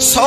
100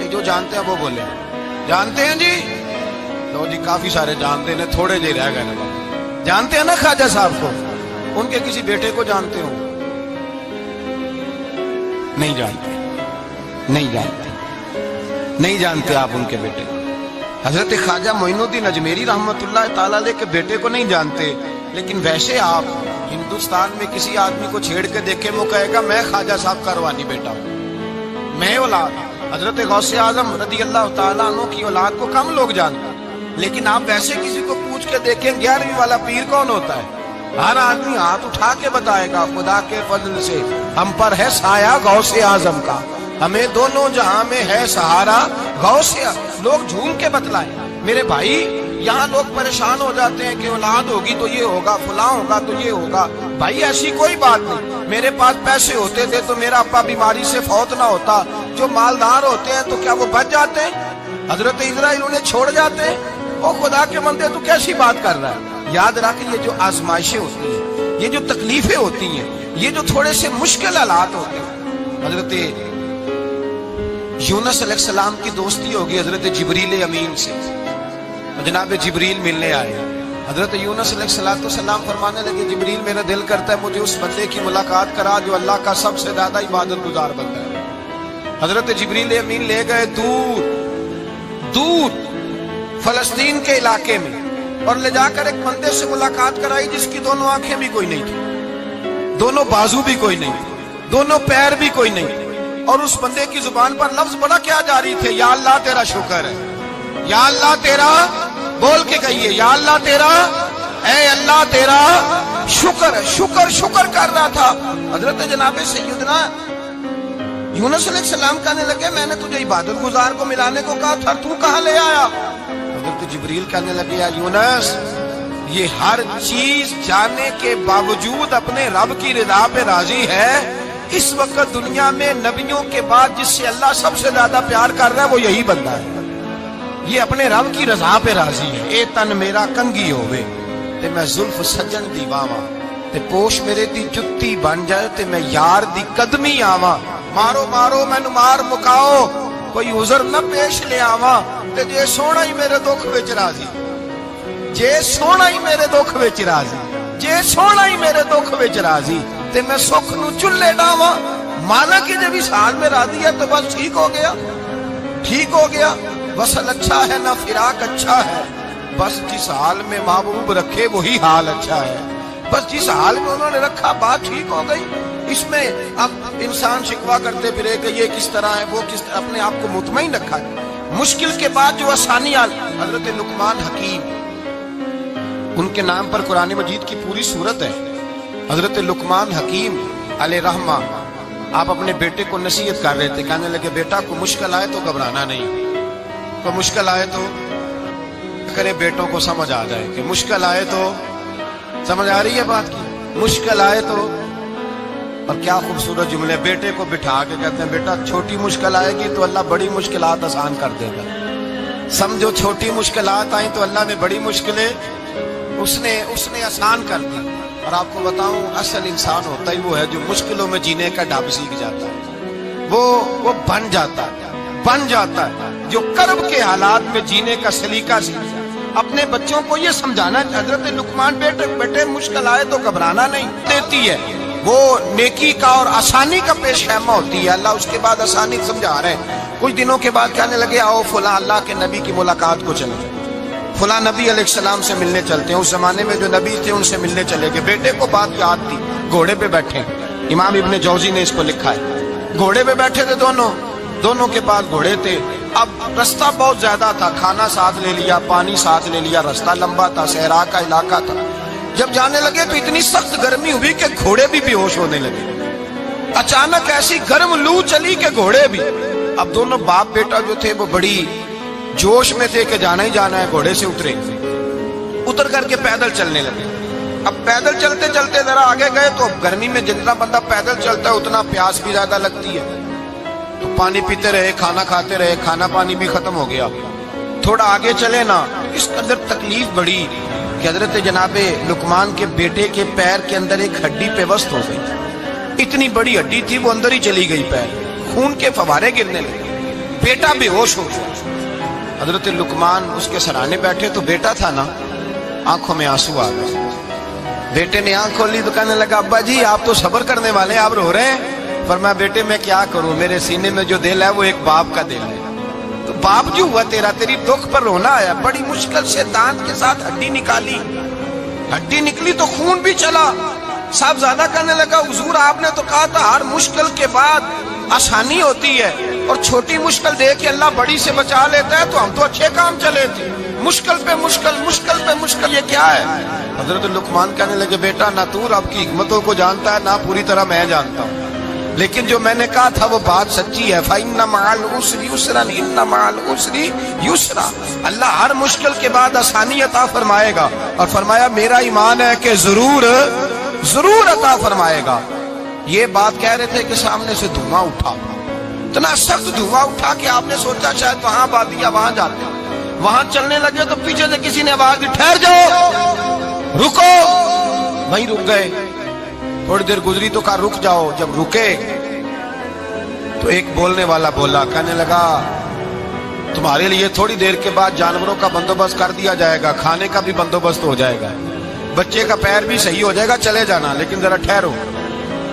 یہ جو جانتے ہیں وہ بولے جانتے ہیں جی؟ لو جی کافی سارے جانتے ہیں، تھوڑے جی رہ گئے نا۔ جانتے ہیں نا خواجہ صاحب کو؟ ان کے کسی بیٹے کو جانتے ہو؟ نہیں جانتے، نہیں جانتے، نہیں جانتے آپ ان کے بیٹے کو۔ حضرت خواجہ معین الدین اجمیری رحمت اللہ تعالیٰ علیہ کے بیٹے کو نہیں جانتے، لیکن ویسے آپ ہندوستان میں کسی آدمی کو چھیڑ کے دیکھیں وہ کہے گا میں خواجہ صاحب کا روحانی بیٹا ہوں، میں اولاد۔ حضرت غوث اعظم رضی اللہ تعالیٰ عنہ کی اولاد کو کم لوگ جانتے ہیں، لیکن آپ ویسے کسی کو پوچھ کے دیکھیں 11ویں والا پیر کون ہوتا ہے، ہر آدمی ہاتھ اٹھا کے بتائے گا خدا کے فضل سے ہم پر ہے سایہ غوث اعظم کا، ہمیں دونوں جہاں میں ہے سہارا غوث اعظم۔ لوگ جھوم کے بتلائیں میرے بھائی، یہاں لوگ پریشان ہو جاتے ہیں کہ اولاد ہوگی تو یہ ہوگا، فلاں ہوگا تو یہ ہوگا۔ بھائی ایسی کوئی بات نہیں، میرے پاس پیسے ہوتے تھے تو میرا ابا بیماری سے فوت نہ ہوتا۔ جو مالدار ہوتے ہیں تو کیا وہ بچ جاتے ہیں؟ حضرت اسرائیل انہیں چھوڑ جاتے ہیں؟ او خدا کے بندے تو کیسی بات کر رہا ہے؟ یاد رکھ یہ جو آزمائشیں ہوتی ہیں، یہ جو تکلیفیں ہوتی ہیں، یہ جو تھوڑے سے مشکل حالات ہوتے ہیں۔ حضرت یونس علیہ السلام کی دوستی ہوگی حضرت جبریل امین سے، جناب جبریل ملنے آئے۔ حضرت یونس علیہ السلام فرمانے لگے جبریل میرا دل کرتا ہے مجھے اس بندے کی ملاقات کرا جو اللہ کا سب سے زیادہ عبادت گزار بندہ ہے۔ حضرت جبریل امین لے گئے دور دور فلسطین کے علاقے میں، اور لے جا کر ایک بندے سے ملاقات کرائی جس کی دونوں آنکھیں بھی کوئی نہیں تھی، دونوں بازو بھی کوئی نہیں تھی، دونوں پیر بھی کوئی نہیں تھی، اور اس بندے کی زبان پر لفظ بڑا کیا جاری تھے، یا اللہ تیرا شکر ہے، یا اللہ تیرا، بول کے کہیے یا اللہ تیرا، اے اللہ تیرا شکر ہے، شکر شکر کر رہا تھا۔ حضرت جناب سیدنا یونس علیہ السلام کہنے لگے میں نے تجھے عبادت گزار کو ملانے کو کہا تھا، تو کہاں لے آیا؟ حضرت جبریل کہنے لگے یا یونس یہ ہر چیز جانے کے باوجود اپنے رب کی رضا پہ راضی ہے۔ اس وقت دنیا میں نبیوں کے بعد جس سے اللہ سب سے زیادہ پیار کر رہا ہے وہ یہی بندہ ہے، یہ اپنے رب کی رضا پہ راضی ہے۔ اے تن میرا کنگی ہوئے تے میں زلف سجن دی باواں، تے پوش میرے دی جتی بن جائے تے میں یار دی قدمی آواں، مارو مارو مینو مار مکاؤ کوئی عذر نہ پیش لے آواں، تے جے سونا ہی میرے دکھ وچ راضی، جے سونا ہی میرے دکھ وچ راضی، جے سونا ہی میرے دکھ وچ راضی تے میں سکھ نو چلے ڈاواں۔ مانا کہ جب اس حال میں راضی ہے تو بس ٹھیک ہو گیا، ٹھیک ہو گیا۔ وصل اچھا ہے نہ فراق اچھا ہے، بس جس حال میں محبوب رکھے وہی حال اچھا ہے، بس جس حال میں انہوں نے رکھا بات ٹھیک ہو گئی۔ اس میں اب انسان شکوا کرتے پھرے کہ یہ کس طرح ہے وہ کس طرح، اپنے آپ کو مطمئن رکھا ہے۔ مشکل کے بعد جو آسانی آئی، حضرت لقمان حکیم ان کے نام پر قرآن مجید کی پوری سورت ہے۔ حضرت لقمان حکیم علیہ رحمہ آپ اپنے بیٹے کو نصیحت کر رہے تھے، کہنے لگے بیٹا کو مشکل آئے تو گھبرانا نہیں، کو مشکل آئے تو کرے بیٹوں کو سمجھ آ جائے کہ مشکل آئے تو، سمجھ آ رہی ہے بات کی، مشکل آئے تو۔ اور کیا خوبصورت جملے، بیٹے کو بٹھا کے کہتے ہیں بیٹا چھوٹی مشکل آئے گی تو اللہ بڑی مشکلات آسان کر دے گا، سمجھو چھوٹی مشکلات آئیں تو اللہ نے بڑی مشکلیں اس نے آسان کر دی۔ اور آپ کو بتاؤں اصل انسان ہوتا ہی وہ ہے جو مشکلوں میں جینے کا ڈھب سیکھ جاتا ہے، وہ بن جاتا ہے جو کرب کے حالات میں جینے کا سلیقہ سیکھ۔ اپنے بچوں کو یہ سمجھانا، حضرت لقمان بیٹے مشکل آئے تو گھبرانا نہیں دیتی ہے، وہ نیکی کا اور آسانی کا پیش خیمہ ہوتی ہے۔ اللہ اس کے بعد آسانی سمجھا رہے ہیں۔ کچھ دنوں کے بعد کہنے لگے آؤ فلاں اللہ کے نبی کی ملاقات کو چلے، فلاں نبی علیہ السلام سے ملنے چلتے ہیں۔ اس زمانے میں جو نبی تھے ان سے ملنے چلے گئے۔ بیٹے کو بات یاد تھی، گھوڑے پہ بیٹھے، امام ابن جوزی نے اس کو لکھا ہے، گھوڑے پہ بیٹھے تھے دونوں کے پاس گھوڑے تھے۔ اب رستہ بہت زیادہ تھا، کھانا ساتھ لے لیا، پانی ساتھ لے لیا، رستہ لمبا تھا، صحرا کا علاقہ تھا۔ جب جانے لگے تو اتنی سخت گرمی ہوئی کہ گھوڑے بھی بے ہوش ہونے لگے، اچانک ایسی گرم لو چلی کہ گھوڑے بھی۔ اب دونوں باپ بیٹا جو تھے وہ بڑی جوش میں تھے کہ جانا ہی جانا ہے، گھوڑے سے اتر کر کے پیدل چلنے لگے۔ اب پیدل چلتے چلتے ذرا آگے گئے تو گرمی میں جتنا بندہ پیدل چلتا ہے اتنا پیاس بھی زیادہ لگتی ہے، تو پانی پیتے رہے، کھانا کھاتے رہے، کھانا پانی بھی ختم ہو گیا۔ تھوڑا آگے چلے نا، اس قدر تکلیف بڑھی کہ حضرت جناب لقمان کے بیٹے کے پیر کے اندر ایک ہڈی پیوست ہو گئی، اتنی بڑی ہڈی تھی وہ اندر ہی چلی گئی، پیر خون کے فوارے گرنے لگے، بیٹا بے ہوش ہو گیا۔ حضرت لقمان اس کے سرانے بیٹھے تو بیٹا تھا نا، آنکھوں میں آنسو آ گئے۔ بیٹے نے آنکھ کھولی تو کہنے لگا ابا جی آپ تو صبر کرنے والے، آپ رو رہے ہیں؟ فرمایا بیٹے میں کیا کروں، میرے سینے میں جو دل ہے وہ ایک باپ کا دل ہے، تو باپ جو ہوا تیرا، تیری دکھ پر رونا آیا۔ بڑی مشکل سے دانت کے ساتھ ہڈی نکالی، ہڈی نکلی تو خون بھی چلا۔ صاحب زیادہ کہنے لگا حضور آپ نے تو کہا تھا ہر مشکل کے بعد آسانی ہوتی ہے، اور چھوٹی مشکل دے کے اللہ بڑی سے بچا لیتا ہے، تو ہم تو اچھے کام چلے تھے، مشکل پہ مشکل، مشکل پہ مشکل، یہ کیا ہے؟ حضرت لقمان کہنے لگے بیٹا نہ تو رب کی حکمتوں کو جانتا ہے نہ پوری طرح میں جانتا ہوں، لیکن جو میں نے کہا تھا وہ بات سچی ہے۔ فَإِنَّ مَعَ الْعُسْرِ يُسْرًا إِنَّ مَعَ الْعُسْرِ يُسْرًا، اللہ ہر مشکل کے بعد آسانی عطا فرمائے گا، اور فرمایا میرا ایمان ہے کہ ضرور ضرور عطا فرمائے گا۔ یہ بات کہہ رہے تھے کہ سامنے سے دھواں اٹھا، اتنا سخت دھواں اٹھا کہ آپ نے سوچا شاید وہاں بادیا وہاں جاتے، وہاں چلنے لگے تو پیچھے سے کسی نے آواز دی ٹھہر جاؤ، رکو، وہیں رک گئے۔ تھوڑی دیر گزری تو کہا رک جاؤ، جب رکے تو ایک بولنے والا بولا، کہنے لگا تمہارے لیے تھوڑی دیر کے بعد جانوروں کا بندوبست کر دیا جائے گا، کھانے کا بھی بندوبست ہو جائے گا، بچے کا پیر بھی صحیح ہو جائے گا، چلے جانا لیکن ذرا ٹھہرو۔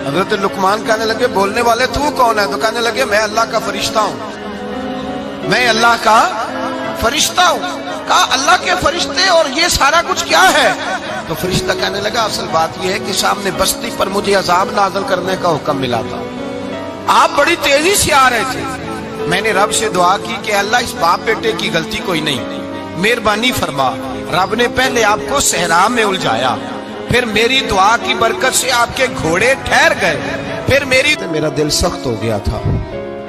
حضرت لقمان کہنے لگے بولنے والے تو کون ہے؟ تو کہنے لگے میں اللہ کا فرشتہ ہوں، میں اللہ کا فرشتہ ہوں۔ کہا اللہ کے فرشتے اور یہ سارا کچھ کیا ہے؟ تو فرشتہ کہنے لگا اصل بات یہ ہے کہ سامنے بستی پر مجھے عذاب نازل کرنے کا حکم ملا تھا، آپ بڑی تیزی سے آ رہے تھے، میں نے رب سے دعا کی کہ اللہ اس باپ بیٹے کی غلطی کوئی نہیں، مہربانی فرما۔ رب نے پہلے آپ کو صحرا میں الجھایا، پھر میری دعا کی برکت سے آپ کے گھوڑے ٹھہر گئے، پھر میرا دل سخت ہو گیا تھا،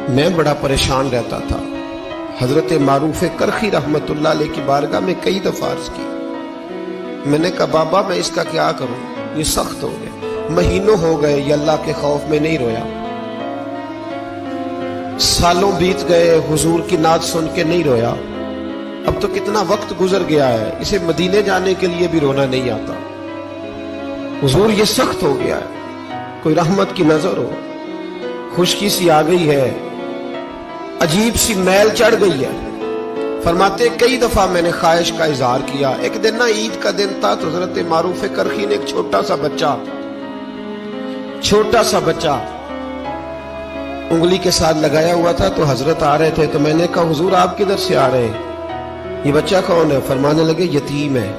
میں بڑا پریشان رہتا تھا۔ حضرت معروف کرخی رحمت اللہ علیہ کی بارگاہ میں کئی دفعہ عرض کی، میں نے کہا بابا میں اس کا کیا کروں، یہ سخت ہو گیا، مہینوں ہو گئے یہ اللہ کے خوف میں نہیں رویا، سالوں بیت گئے حضور کی نعت سن کے نہیں رویا، اب تو کتنا وقت گزر گیا ہے، اسے مدینے جانے کے لیے بھی رونا نہیں آتا، حضور یہ سخت ہو گیا ہے، کوئی رحمت کی نظر ہو، خشکی سی آ گئی ہے، عجیب سی میل چڑھ گئی ہے۔ فرماتے کئی دفعہ میں نے خواہش کا اظہار کیا، ایک دن نا عید کا دن تھا تو حضرت معروف کرخی نے ایک چھوٹا سا بچہ انگلی کے ساتھ لگایا ہوا تھا، تو حضرت آ رہے تھے، تو میں نے کہا حضور آپ کدھر سے آ رہے ہیں، یہ بچہ کون ہے؟ فرمانے لگے یتیم ہے،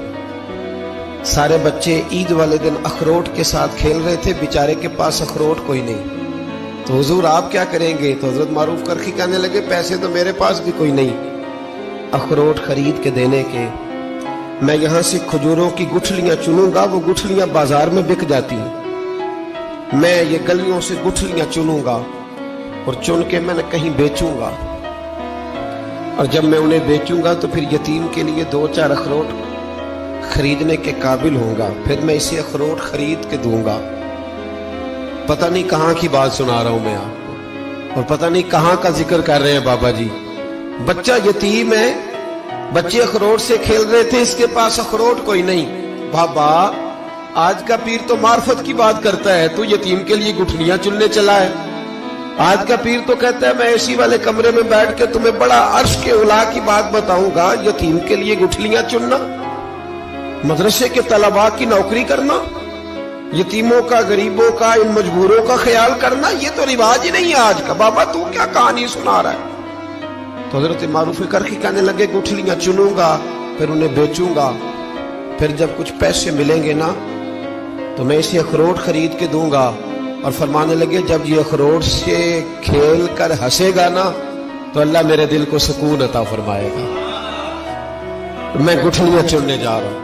سارے بچے عید والے دن اخروٹ کے ساتھ کھیل رہے تھے، بیچارے کے پاس اخروٹ کوئی نہیں، تو حضور آپ کیا کریں گے؟ تو حضرت معروف کرخی کہنے لگے پیسے تو میرے پاس بھی کوئی نہیں اخروٹ خرید کے دینے کے، میں یہاں سے کھجوروں کی گٹھلیاں چنوں گا، وہ گٹھلیاں بازار میں بک جاتی ہیں، میں یہ گلیوں سے گٹھلیاں چنوں گا اور چن کے میں نے کہیں بیچوں گا، اور جب میں انہیں بیچوں گا تو پھر یتیم کے لیے 2-4 اخروٹ خریدنے کے قابل ہوں گا، پھر میں اسے اخروٹ خرید کے دوں گا۔ پتہ نہیں کہاں کی بات سنا رہا ہوں میں آپ کو، اور پتہ نہیں کہاں کا ذکر کر رہے ہیں بابا جی، بچہ یتیم ہے، بچے اخروٹ سے کھیل رہے تھے، اس کے پاس اخروٹ کوئی نہیں۔ بابا آج کا پیر تو معرفت کی بات کرتا ہے، تو یتیم کے لیے گٹھلیاں چننے چلا ہے، آج کا پیر تو کہتا ہے میں اے سی والے کمرے میں بیٹھ کے تمہیں بڑا عرش کے اعلیٰ کی بات بتاؤں گا، یتیم کے لیے گٹھلیاں چننا، مدرسے کے طلباء کی نوکری کرنا، یتیموں کا، غریبوں کا، ان مجبوروں کا خیال کرنا، یہ تو رواج ہی نہیں ہے آج کا، بابا تو کیا کہانی سنا رہا ہے؟ تو حضرت معروف کرخی کہنے لگے گٹھلیاں چنوں گا، پھر انہیں بیچوں گا، پھر جب کچھ پیسے ملیں گے نا تو میں اسے اخروٹ خرید کے دوں گا، اور فرمانے لگے جب یہ اخروٹ سے کھیل کر ہنسے گا نا تو اللہ میرے دل کو سکون عطا فرمائے گا۔ میں گٹھلیاں چننے جا رہا ہوں،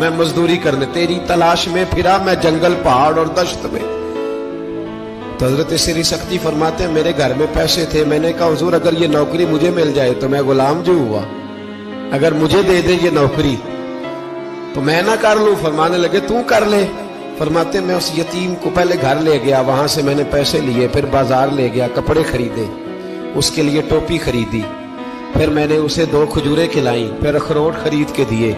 میں مزدوری کرنے، تیری تلاش میں پھرا میں جنگل، پہاڑ اور دشت میں۔ تو حضرت سری سختی فرماتے ہیں میرے گھر میں پیسے تھے، میں نے کہا حضور اگر یہ نوکری مجھے مل جائے تو میں غلام جو ہوا، اگر مجھے دے دے یہ نوکری تو میں نہ کر لوں؟ فرمانے لگے تو کر لے۔ فرماتے میں اس یتیم کو پہلے گھر لے گیا، وہاں سے میں نے پیسے لیے، پھر بازار لے گیا، کپڑے خریدے، اس کے لیے ٹوپی خریدی، پھر میں نے اسے 2 کھجوریں کھلائیں، پھر اخروٹ خرید کے دیے۔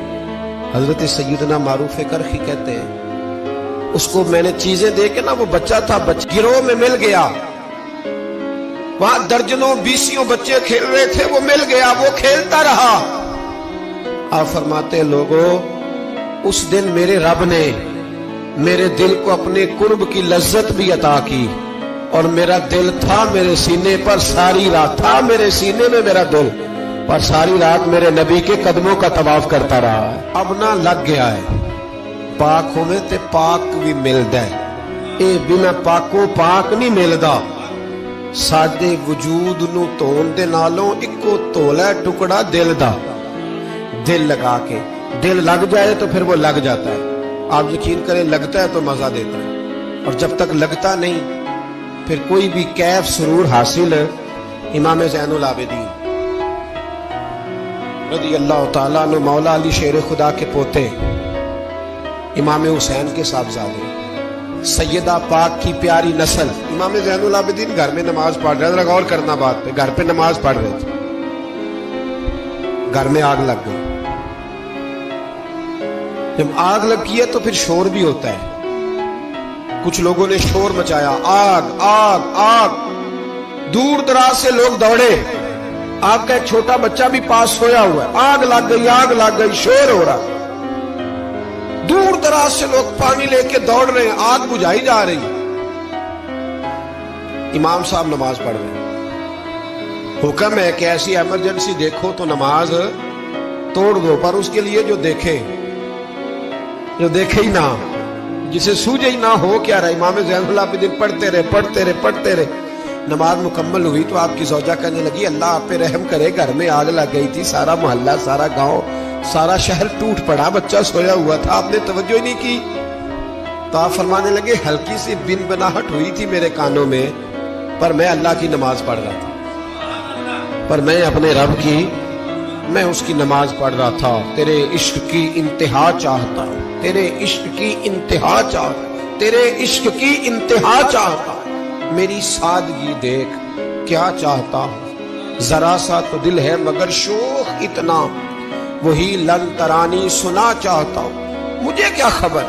حضرت سیدنا معروف کرخی کہتے ہیں اس کو میں نے چیزیں دے کے نا، وہ بچہ تھا، گروہ میں مل گیا، وہاں درجنوں بیسیوں بچے کھیل رہے تھے، وہ مل گیا، وہ کھیلتا رہا۔ آپ فرماتے لوگوں، اس دن میرے رب نے میرے دل کو اپنے قرب کی لذت بھی عطا کی، اور میرا دل تھا میرے سینے پر ساری رات، تھا میرے سینے میں میرا دل، پر ساری رات میرے نبی کے قدموں کا طواف کرتا رہا ہے۔ اب نہ لگ گیا ہے، پاک ہوئے تے پاک بھی ملدا ہے، اے بنا پاکو پاک نہیں ملدا۔ ساڈے وجود نو تون دے نالوں اکو تولا ٹکڑا دل دا، دل لگا کے، دل لگ جائے تو پھر وہ لگ جاتا ہے۔ آپ یقین کریں، لگتا ہے تو مزہ دیتا ہے، اور جب تک لگتا نہیں پھر کوئی بھی کیف سرور حاصل۔ امام زین العابدین رضی اللہ تعالیٰ عنہ، مولا علی شیر خدا کے پوتے، امام حسین کے صاحبزادے، سیدہ پاک کی پیاری نسل، امام زین العابدین گھر میں نماز پڑھ رہے تھے۔ غور کرنا بات پہ، گھر پہ نماز پڑھ رہے تھے، گھر میں آگ لگ گئی۔ جب آگ لگی ہے تو پھر شور بھی ہوتا ہے، کچھ لوگوں نے شور مچایا، آگ آگ آگ، دور دراز سے لوگ دوڑے، آپ کا ایک چھوٹا بچہ بھی پاس سویا ہوا ہے، آگ لگ گئی، آگ لگ گئی، شور ہو رہا، دور دراز سے لوگ پانی لے کے دوڑ رہے ہیں، آگ بجھائی جا رہی۔ امام صاحب نماز پڑھ رہے ہیں، حکم ہے کہ ایسی ایمرجنسی دیکھو تو نماز توڑ دو، پر اس کے لیے جو دیکھے ہی نہ، جسے سوجے ہی نہ ہو کیا رہا۔ امام زین العابدین پڑھتے رہے، نماز مکمل ہوئی تو آپ کی زوجہ کہنے لگی، اللہ آپ پہ رحم کرے، گھر میں آگ لگ گئی تھی، سارا محلہ، سارا گاؤں، سارا شہر ٹوٹ پڑا، بچہ سویا ہوا تھا، آپ نے توجہ ہی نہیں کی۔ تو آپ فرمانے لگے، ہلکی سی بن بناہٹ ہوئی تھی میرے کانوں میں، پر میں اللہ کی نماز پڑھ رہا تھا، پر میں اپنے رب کی، میں اس کی نماز پڑھ رہا تھا۔ تیرے عشق کی انتہا چاہتا، تیرے عشق کی انتہا چاہتا، تیرے عشق کی انتہا چاہتا، میری سادگی دیکھ کیا چاہتا ہوں، ذرا سا تو دل ہے مگر شوق اتنا، وہی لن ترانی سنا چاہتا ہوں، مجھے کیا خبر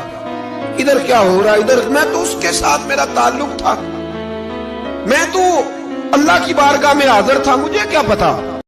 ادھر کیا ہو رہا، ادھر میں تو اس کے ساتھ میرا تعلق تھا، میں تو اللہ کی بارگاہ میں حاضر تھا، مجھے کیا پتا۔